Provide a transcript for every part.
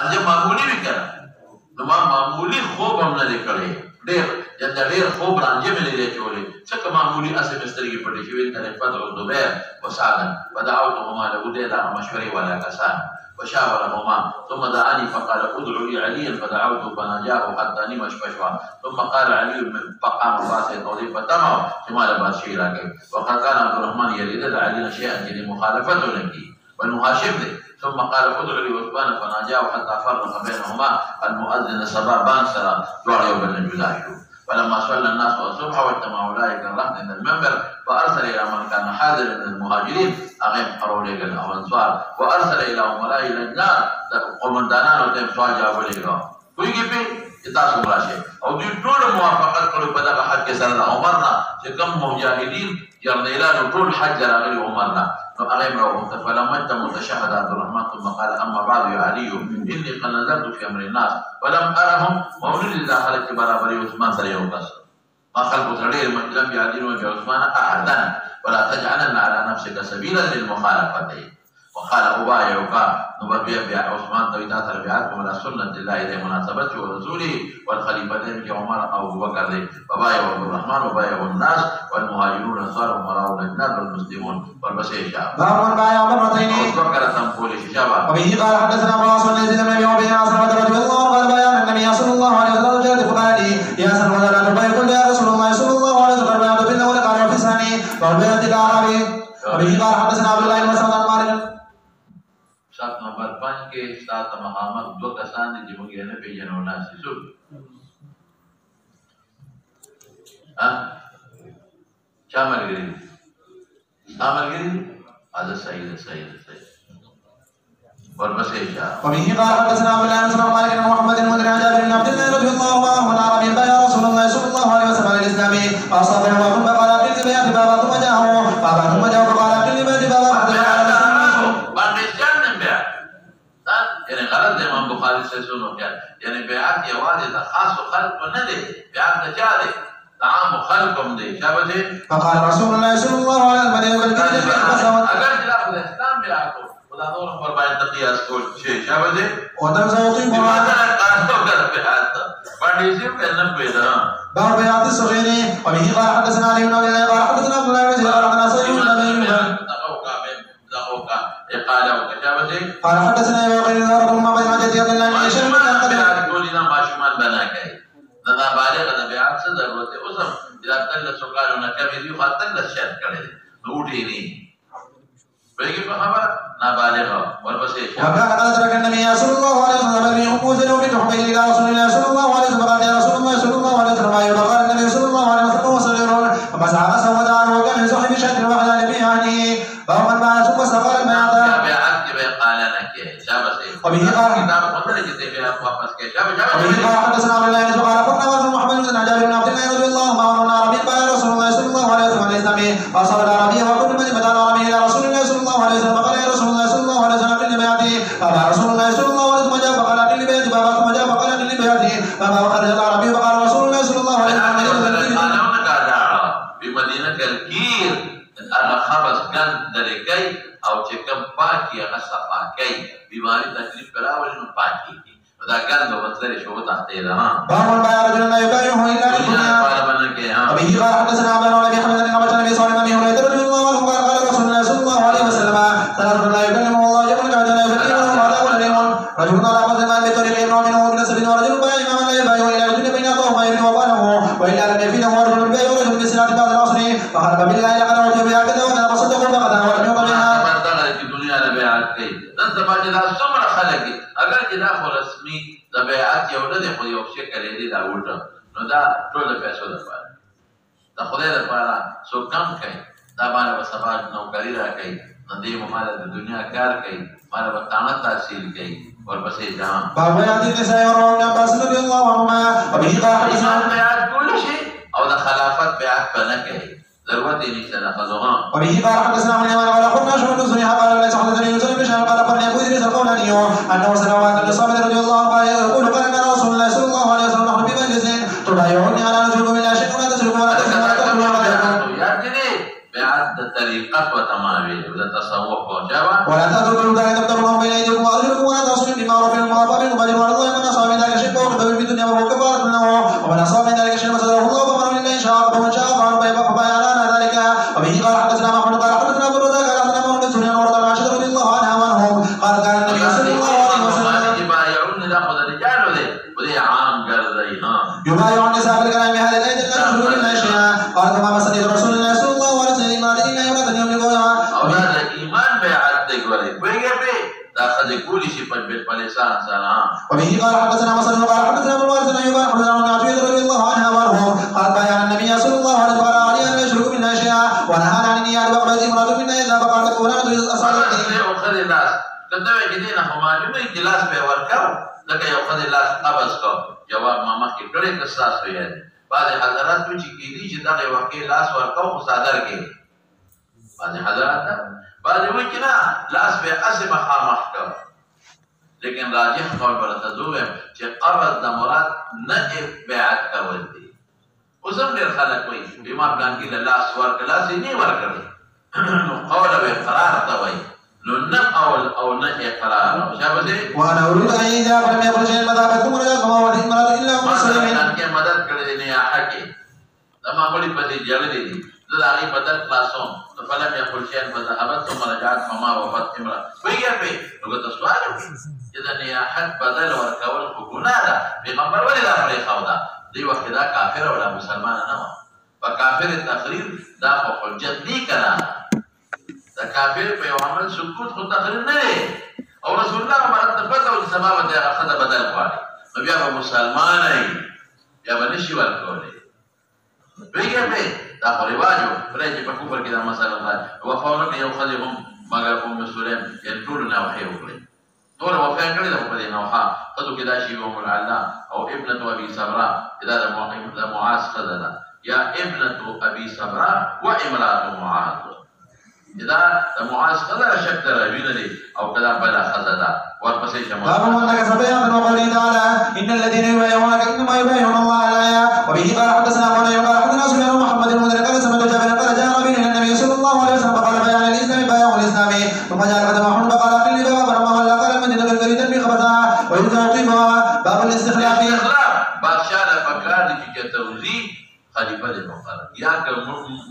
انجه معمولی وکړه نو ما معمولی خوب هم نه کړی ډېر ډېر خوب رانجه مې نه دی چولې څکه معمولی اسې مې سترګې پټې شوې ته فتح الزبیر وسعدا فدعوتهما له دې دا مشورې والا کسان وشاورهما ثم دعاني فقال ادعوا لي عليا فدعوته فناجاه حتى نم شفشوا ثم قال علي فقام فاسد قولي فتمع شمال بادشي راكب وقد كان عبد الرحمن يريد علينا شيئا جدي مخالفته لك والمهاشم له ثم قال ادعوا لي عثمان فناجاه حتى فرق بينهما المؤذن صباح بانسرا دعا يوم الجزائر فلما صلى الناس الصبح واجتمع اولئك الرهط من المنبر فارسل الى من كان حاضر من المهاجرين اغيم حروليك الانصار وارسل الى امراء النار قومندانان وتم سوال جواب لګا کوئی په تاسو راشه او دوی ټول موافقت کړو په دغه حج کې سره عمرنا چې کوم مجاهدین جرنیلانو ټول حج راغلي عمرنا نو اغيم راو فلما تم تشهد عبد الرحمن ثم قال اما بعد يا علي اني قد نظرت في امر الناس ولم ارهم مولد داخل برابر عثمان سره یو کس ما خلق ترډیر مطلب یادینو چې عثمان احدن ولا تجعلن على نفسك سبيلا للمخالفه وقال ابايعك نبيع عثمان تويتا تربيعاتكم على سنه الله الى مناسبته ورسوله والخليفتين عمر او ابو بكر وبايع عبد الرحمن وبايع الناس والمهاجرون صاروا وراء الناس والمسلمون والبشيشة باب بايع مرتين وذكر تنقول شجابا وبه قال حدثنا ابو عاصم بن يزيد بن ابي عبيد عن سلمة رضي الله عنه بايع النبي صلى الله عليه وسلم جاءت فقال لي يا سلمة لا تبايع قلت يا رسول الله صلى الله عليه وسلم بايعت في الاول قال وفي الثاني وبيعت الاعرابي وبه قال حدثنا عبد الله بن مسعود عن مالك सात नंबर 5 के सात महामत दो कसान ने जिमुगे ने पेजनो नासी सुब हां शामिल गरी आज सही और बस ऐसा وبه قال حدثنا عبد الله بن مالك بن محمد بن مدري عن جابر بن عبد الله رضي الله عنه عن عربي بايع رسول الله صلى الله عليه وسلم على الاسلام فاصابه وقال فقال اقل بيات بابا ثم جاء فقال اقل بيات بابا يعني غلط है इमाम बुखारी से सुनो क्या यानी बेआत ये वादे था खास खल्क न दे बेआत न जा दे ताम खल्कम दे क्या बजे فقال رسول الله صلى الله عليه وسلم अगर खिलाफ इस्लाम में आको खुदा नूर पर बाय तकियास को छे क्या बजे ودم زوجي بماذا قالوا कर बेआत बड़ी सी पहले बेदा باب بيعت الصغير وبه قال حدثنا علي بن ابي قال حدثنا عبد الله بن زيد قال حدثنا سعيد بن ابي قال حدثنا ابو بكر بن عبد الله بن مجد رضي الله عنه شيخ قولنا ما شمال بنا كاي ندا بالغ د بیات څه ضرورت ہے اوسم اذا تل سوکالونه کوي دی خاطر شرط کړي نوټي نه بلکې په خبر نابالغ ورپسې وكان قد ترك النبي صلى الله عليه وسلم يقول له بتحبه الى رسول الله صلى الله عليه وسلم قال يا رسول الله صلى الله عليه وسلم قال النبي صلى الله عليه وسلم وصغير فمسح راسه ودعا وكان يصحب شكل وحده لبيانه فهو من بعد ثم استقر المعطى وبه قال حدثنا عبد الله بن قال قلنا وزن محمد بن عجاب بن عبد الله رضي الله عنه عن عربي قال رسول الله صلى الله عليه وسلم عليه الاسلام فاصاب العربي وكل من بدأ العربي الى رسول الله صلى الله عليه وسلم فقال يا رسول الله صلى الله عليه وسلم قل بيعتي قال رسول الله صلى الله عليه وسلم جاء فقال قل بيعتي بابا ثم جاء فقال قل بيعتي بابا وخرج العربي فقال رسول الله صلى الله عليه وسلم بمدينه الكير انا خبز كان دركي او چې کوم پاکي هغه صفا کوي بیماری تکلیف کراول نو پاکي دا ګند وتلې شو ته ده ها باب بايع رجل لا يبايعه الا للدنيا وبه قال حدثنا عبد الله بن محمد بن عبد النبي صلى الله عليه وسلم رضي الله عنه قال قال رسول الله صلى الله عليه وسلم ثلاث لا يكلمه الله جل وعلا لا يكلمه عذاب اليم رجل على قدر ما بطريق ابراهيم ومن سبيل ورجل بايع امام لا يبايع الا رجل بين اخوه ما يبين وقاله والا لم يفيده رجل بايع رجل بسنه بعد العصر فحلف بالله لقد وجب بهكذا ومن تصدق فقد ولم يقل بها نن زما چې دا څومره خلک اگر چې دا خو رسمي د بیعت یو نه دی خو یو شی کړی دی دا وټه نو دا ټول د پیسو لپاره د خدای لپاره څو کم کوي دا باندې سبا نوکری راکړي نو دې مال د دنیا کار کوي مال په تانه تحصیل کوي ورپسې ځان باب یادی نساء اور عباس رضی الله عنهما وبه قال حدثنا بیعت کول شي او د خلافت بیعت نه کوي ضرورت یې نشته د خزوغان وبه قال حدثنا من يمان قال قلنا شو بن زريح قال ليس حدثني يوسف بن شهاب قال قال يقول ادريس القولاني انه سلمان بن صابر رضي الله عنه قال يقول قال ان رسول الله صلى الله عليه وسلم نحن بمجلس تبايعوني على رجل من لا شيء ولا تشركوا ولا تكفروا ولا تقولوا ولا تكفروا بیعت د طریقت و تمامي د تصوف او جواب ولا تتركوا ذلك تبتغوا بين ايديكم وارجلكم ولا تصلوا بمعروف المعروف منكم أجر على الله من أصاب من ذلك شيء فهو في الدنيا وهو كفارة له ومن أصاب من ذلك شيء فسره الله فمن لله إن شاء فمن شاء فبايع لنا ذلك. وبه قال حدثنا محمد قال حدثنا أبو الرزاق قال حدثنا محمد بن سنان ورد عن عائشة رضي الله عنها وعنهم قال كان النبي صلى الله عليه وسلم يبايع النساء في الكلام هذا الآية لا تشركوا بالله شيئا. قال كما مسني رسول الله صلى الله عليه وسلم قال إن يولد يملكها هذا إيمان بيعت تقولي داخل كل شيء باللسان سلام. وبه قال حدثنا مسلم قال حدثنا ابو الوارث عن يقال حدثنا ابن عتيبة رضي الله عنها وعنهم قال بايع النبي صلى الله عليه وسلم على ان لا يشركوا بالله شيئا ونهانا عن النيات وقبل امرأة منا اذا فقالت فلانة اصابتني وخذ الناس كتبه كدينا هما جمعي جلاس به ورکاو لکه یو خذ الناس قبض کو جواب ما مخکې کړی قصاص ویل بعض حضرات چې کېدی چې دغه واقع لاس ورکاو خو صادر کې بعض حضرات بعض وایي چې نه لاس به اسې مخامخ کو لیکن راجح قول پر تدوم چې قبض د مراد نه بیعت کول دي اوس هم ډېر خلک وایي بیمار ګانګي له لاس ورکړه لاس یې نه ورکړي نو قول به اقرار ته وایي نو نه او نه اقرار شابه وانا اريد ان اذا لم يخرج المذهب رجل فما هو الامراه الا مسلم ان مدد کړي نه حقي تمام مړي پدې جړلې دي دغه بدل خلاصون فلم يقل شيئا فذهبت ثم رجعت فما وفت امراه ويجي به نو ته سوال اذا نه حق بدل ورکول حقوقنا ده پیغمبر ولې دا پرې خاودا دی وخت دا کافر ولا مسلمان نه و فکافر التقرير دا حجت نه کړه دا کافر په یو عمل سکوت خو تقریر نه دی او رسول الله مبارک ته پته او سبب ته اخذ بدل غواړي نو بیا به مسلمان ای بیا به نشي ورکولی ویګه به دا خو رواجو پرې چې په کوپر کې دا مسله ده وفاونه کې یو خدای هم مگر ام سلیم یې ټول نه وحی وکړي ټول وفا کړی دا په دې نوحه قدو کې دا شی ام العلا او ابنه ابي صبرا دا د معاذ خدای یا ابنه ابي صبرا وامراه معاذ إذا معاذ خذا شك راوينا لي أو كذا بلا خذا ورقصي شمال. باب من نكث بيعا وقوله تعالى إن الذين يبايعونك إنما يبايعون الله على وبه قال حدثنا أبو نعيم قال حدثنا سفيان محمد المدرك قال سمعت جابر قال جاء رجل إلى النبي صلى الله عليه وسلم فقال بايع الإسلام بايع الإسلام ثم جاء قدم أحمد فقال أقل لي بابا فلما هلا قال المدينة بالبريد بخبزها ويرجع قيمها باب الاستخلاف. بادشاہ فقال لك كتوزيع خلیفہ دے مقرر یا کہ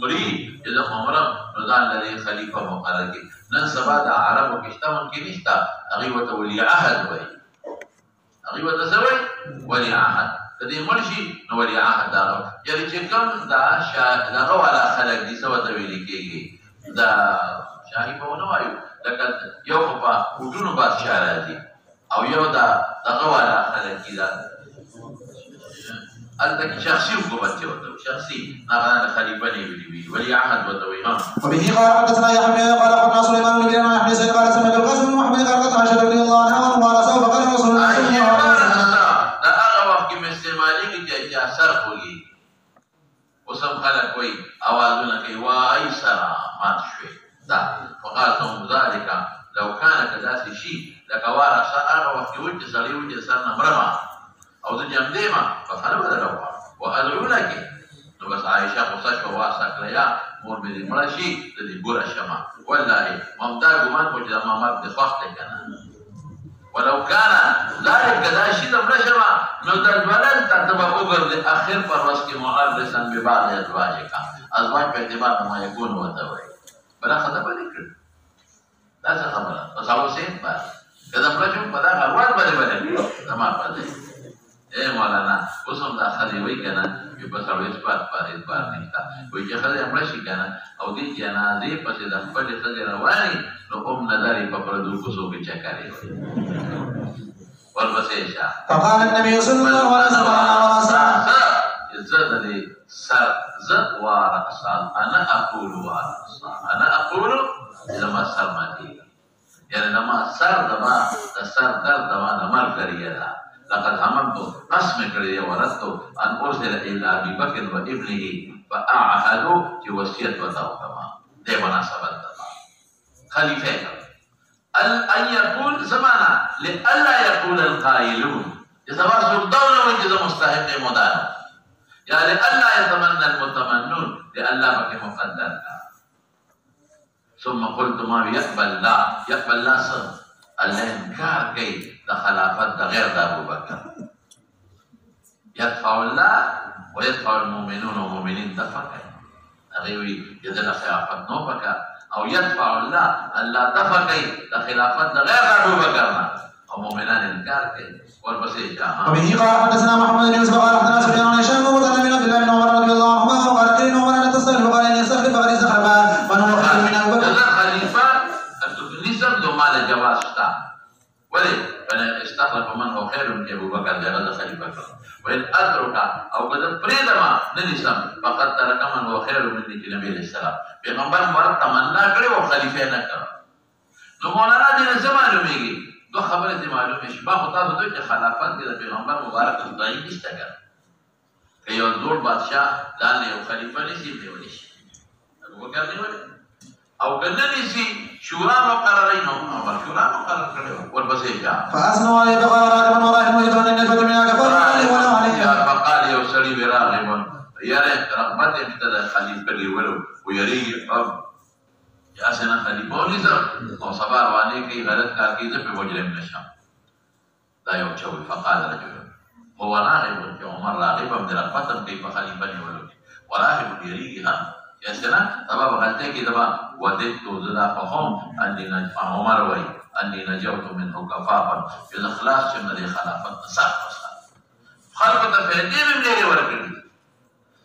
مری جدا عمرم نزان لدے خلیفہ مقرر کی نن سبا دا عرب و کشتا من کی نشتا اغیوة ولی عهد وی اغیوة سوی ولی عهد کدی مرشی نو ولی عهد دا یعنی چکم دا غوالا خلق دی سوا دویلی کی گئی دا شاہی پا ونوائیو لکن یو خفا اوٹونو بادشاہ رازی او یو دا غوالا خلق کی دا أنت شخصي وقبضتي وتو شخصي أنا خليفة نبي ولي عهد وتوي وبه قال حدثنا يحيى قال حدثنا سليمان بن بلال عن يحيى قال سمعت القاسم بن محمد قال قد عائشة رضي الله عنها وقال سوف قال رسول الله صلى الله عليه وسلم لا أغا وقت من استعمالي كي سرقوي وسم خلق وي أوازنا كي واي سرا ما تشوي دا وقال لهم ذلك لو كان كذا شيء لكوارا أغا وقت وجه سري وجه سرنا مرمى او د جام دیما فخر بدلوا وادعو لك نو بس عائشه قصاش واسه کړیا مور مې دې مړ شي د دې ګور شمه والله ممدار ګمان کو چې ما مرد خوښ کنه ولو كان ذلك كذا شيء مړ شمه نو د ولل تتبع وګرځي اخر پر وس کې معرضن به بعد ازواج کا ازواج په اعتبار ما يكون وته وي بل خطبه لیکل دا څه خبره پس اوسه بس کله پر چې په دا غوړ باندې تمام پاتې اے مولانا اوسم دا خلیوی کنه چې په سره اثبات نشته وایي چې خدای امر شي کنه او دې جنازې پسې د خپل خدای رواني نو هم نظر په پردو کوڅو کې چکرې ورپسې شه فقال النبي صلى الله عليه وسلم عزت دې سر زت وارثان انا اقول لما سر ماتي یعنی لما سر دما د سر درد دما د مر کړی لقد هممت قسم کړی ورته ان ارسل الى ابي بكر وابنه فاعهدوا في وصيه وتوكما دې مناسبت ده خلیفہ ان يقول زمانہ لالا يقول القائلون اذا واسو الدوله وجد مستحق مدان يعني الا يتمنى المتمنون لالا بك مقدر ثم قلت ما يقبل لا سر الله انکار کوي د خلافت غير أبو بكر يدفع الله ويدفع المؤمنون والمؤمنين دفعك أغيوي يدل خلافت نوبك أو يدفع الله ألا دفعك لخلافت غير أبو بكر ومؤمنان الكارك والبسيط وبه قال حدثنا محمد بن يوسف قال حدثنا سفيان عن هشام وقال من عبد الله بن عمر رضي الله عنهما وقال كريم عمر أن تستغرب وقال إن يستغرب فقد استخرب من هو خير من أبو بكر خليفة نسب له مال الجواز وليه؟ فأنا استخلف من هو خير من أبو بكر لغد خليفة وإن أدرك أو قد بريدما ننسم فقد ترك من هو خير من النبي عليه السلام بيغمبر مرد تمنى كري وخليفة نكر نمونا دي نسمع لميگي دو خبر دي معلومه شبا خطا دو چې خلافت دي د پیغمبر مبارک خدای استګر که یو زوړ بادشاہ ځان یو خلیفہ نشي دیولی شي ابو بکر نیول او کنه نشي شورا مقررین او شورا مقرر کړو ورپسې بیا فاسنوا علی بغارات من وراء المجدون النجوة من كفر ولا عليه فقال یو سړي براغب یاره رغبت ابتدا خلیفہ دیولو ويري رب یا سنا خلیفہ ونیزم او سبا روانه کی غلط کار کی ځکه مجرم نشم دا یو چوي فقال رجل هو راغب في عمر راغب من رغبتم كيف خلیفہ نیولو وراغب يريها یا سنا سبا غلطه کی دبا وددت زدا فهم اني نجفع عمر وي اني نجوت منه كفافا بالاخلاص من خلافت صح خلق ته فائدې مې لري ورکړي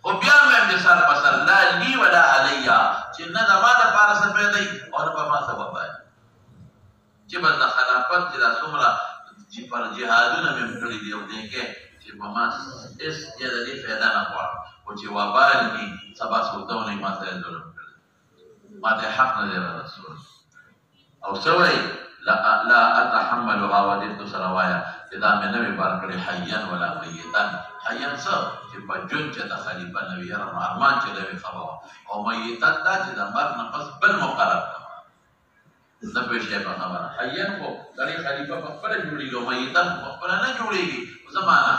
او بیا مې د سر بسر لا لي ولا عليا چې نه د ما د پاره څه پیدا او نه په ما سبب وای چې بل د خلافت چې د څومره چې پر جهادونه مې کړی دی او دې کې چې په ما اس دې د دې پیدا نه غواړم او چې وبال می سبا سودونه ما سره ظلم کړی ما ته حق نه دی رسول او سوي لا اتحمل غوادت سروایا اذا من نبي بارك حيا ولا ميتا حيا صار چې په جون چې د خلیفہ نبی رحم ارمان چې د خبره او ميتا دا چې د مرګ نه پس بل مقرر د په شی په خبره حيا خو د خلیفہ په خپل جوړیږي او ميتا په خپل نه جوړیږي زمانہ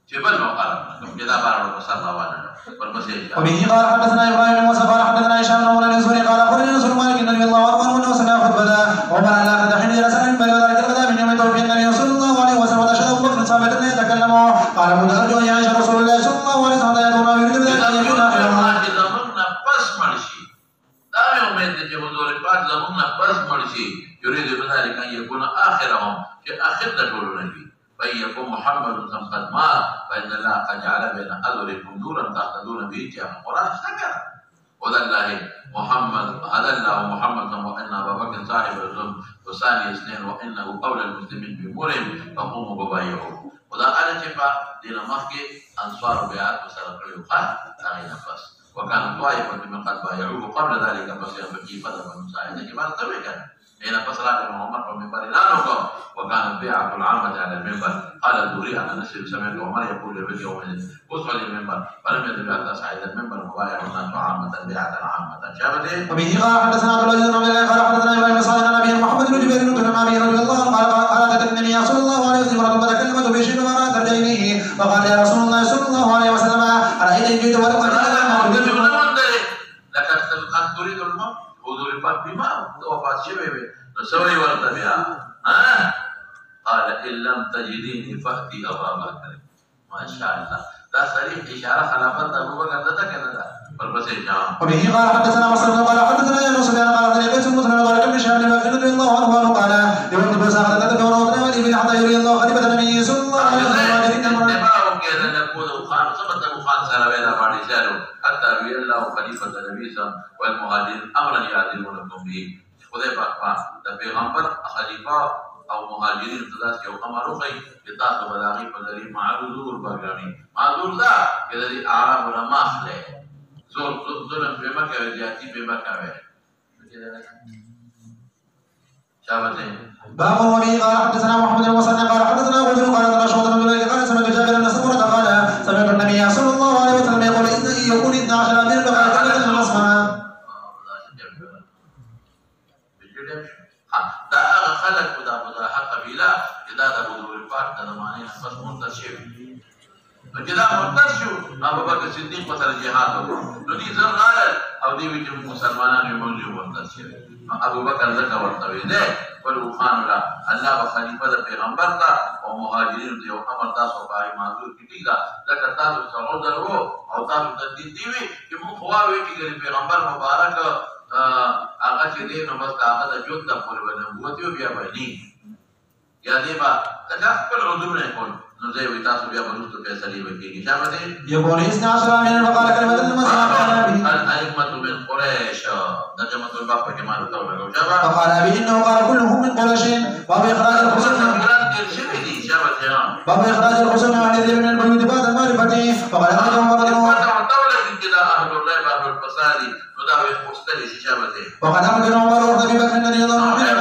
چې بل مقرر کوم چې دا بار وسر روانه وبه قال حدثنا ابراهيم بن موسى قال حدثنا هشام بن عمر الزهري قال اخبرني رسول الله النبي الله اكبر وانه سمع خطبه عمر لا تدحني رسلا بل وذلك الغداء من يوم توفي النبي صلى الله عليه وسلم وتشهد ابو بكر ثابت لا يتكلم قال ابو ارجو ان يعيش رسول الله صلى الله عليه وسلم يدعونا يريد بذلك ان يكون اخر ما زمنا بس مرشي دا يوم چې حضور پاک زمنا بس مرشي يريد بذلك ان يكون اخرهم چې اخر د ټولو نبی فيكون محمد قد مات فإن الله قد جعل بين أذركم نورا تهتدون به جاء القرآن اشتكر وذا الله محمد هذا الله محمد وإن أبا بكر صاحب الرسول وثاني اثنين وإنه أولى المسلمين بأمورهم فقوموا ببايعوه وذا أنا شفا دين مخي أنصار بيعات وسلام اليوقات تغير نفس وكان طائفة من قد بايعوه قبل ذلك فصير كيف ذهب المساعدة كما نتبعك حين فصلت عمر ومنبر لا نقر وكانت بيعة العامة على المنبر قال الدوري عن نفسه سمعت عمر يقول لبني يومئذ اصعد المنبر فلم يزل حتى صعد المنبر مبايع الناس عامة بيعة عامة شابت وبه قال حدثنا عبد العزيز بن الله قال حدثنا ابراهيم بن صالح عن ابي محمد بن جبير بن ابي رضي الله عنه قال اتت النبي صلى الله عليه وسلم ورد فتكلمت بشيء فما ترجع اليه فقال يا رسول الله صلى الله عليه وسلم ارايت ان جئت ولقد لك ان تريد الموت حضور الباب بما وفات شبه نسوي ورد قال إن لم تجديني فأتي أبا بكر ما شاء الله لا صريح إشارة خلافة أبو بكر ده كذا وبه قال حدثنا مسلم قال حدثنا يا رسول الله قال حدثنا قيس مسلم قال كم شهر رضي الله عنه قال يوم بساعة تدبر وطن ولي حتى يري الله خليفة النبي صلى الله عليه وسلم اتباعه كذا نقول خان ثبت أبو خان سلامنا بعد شهر حتى يري الله خليفة النبي صلى والمهاجرين أمرا يعدلونكم به خدای پاک د پیغمبر خلیفہ او مهاجرین تداس یو امر وکړي چې تاسو بلاغي په ذری معذور برګانی معذور دا چې د اعراب علماء له زور ظلم په مکه او جاتی په مکه وي شابته باب وبه قال حدثنا محمد بن مسلم قال حدثنا ابو بكر قال حدثنا شعبة بن الله قال سمعت جابر بن سمرة قال سمعت النبي صلى الله عليه وسلم يقول ان يكون 12 امير بقى المصنع دا هغه خلق خدا خدا حق قبيله اذا د حضور پاک د زمانه پس مرتد شو نو چې دا مرتد شو ابو بکر صدیق په سره جهاد وکړ نو دې ځل او دې وی چې مسلمانانو موږ مرتد شو ابو بکر ذکر ورته ده ولو خان الله خلیفہ د پیغمبر تا او مهاجرین دی او امر تاسو پای معذور کیږي ذکر تاسو څنګه درو او تاسو د دې دی چې مو خواوي چې پیغمبر مبارک هغه چې دی نو بس هغه د جوړ د پورې نبوت بیا باندې یا دی با تاسو خپل عذر نه کول نو زه وی تاسو بیا ورسته فیصله وکړي شابه دې يقول إثنا عشر من فقال كلمة المسلم الأئمة من قريش ترجمة الباب كما تقول شابه فقال أبي إنه قال كلهم من قريش باب إخراج الخصوم باب إخراج الخصوم عن الذي من البيوت بعد المعرفة فقال أخرج عمر بن وقد أخرج عمر وأبي بكر رضي الله عنه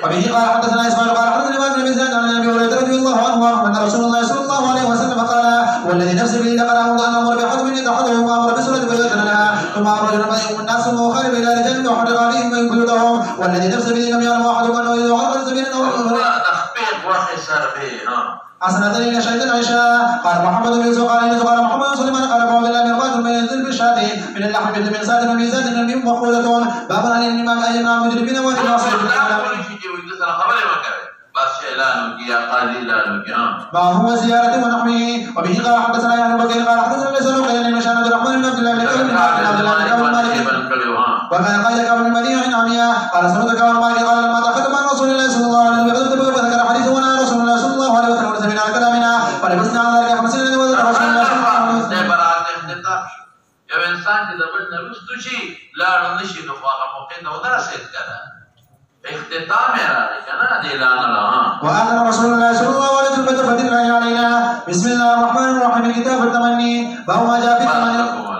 وبه قال حدثنا إسماعيل قال حدثنا مالك بن زياد عن أبي هريرة رضي الله عنه أن رسول الله صلى الله عليه وسلم قال والذي نفسي به لقد أمر أن أمر بحكم يتحدث وأمر بسورة بيوتنا ثم أمر لما يؤمن الناس وخالف إلى رجال وحرق عليهم من بيوتهم والذي نفسي به لم يعلم أحدكم أنه إذا عرف سبيلا أو حسنة إلى شهيد عائشة قال محمد بن يوسف قال يوسف قال محمد سليمان قال قال الله مرقات من ينزل بالشاة من اللحم من ساد من ميزان من مقولة باب عن الإمام أيما مجرمين والناصر ما هو زيارة ونحوه وبه قال حدثنا يا بكر قال حدثنا ليس له قيل من شان عبد الرحمن بن عبد الله بن عبد الله بن مالك وكان قال كعب بن مدين عن عمياء قال سمعت كعب بن مالك قال لما تقدم عن رسول الله صلى الله عليه وسلم فذكر حديثه وانا رسول الله صلى الله عليه وسلم سمعنا كلامنا فلبسنا على ذلك 50 سنة وذكر رسول الله صلى الله عليه وسلم یو انسان چې د بل نه رستو شي لاړ نشي نو هغه موقع ته ودرسېد کنه اختتام راځي کنه دې لاله وأذن رسول الله صلى الله عليه وسلم فتح الله علينا بسم الله الرحمن الرحيم كتاب التمني باب ما جاء في التمني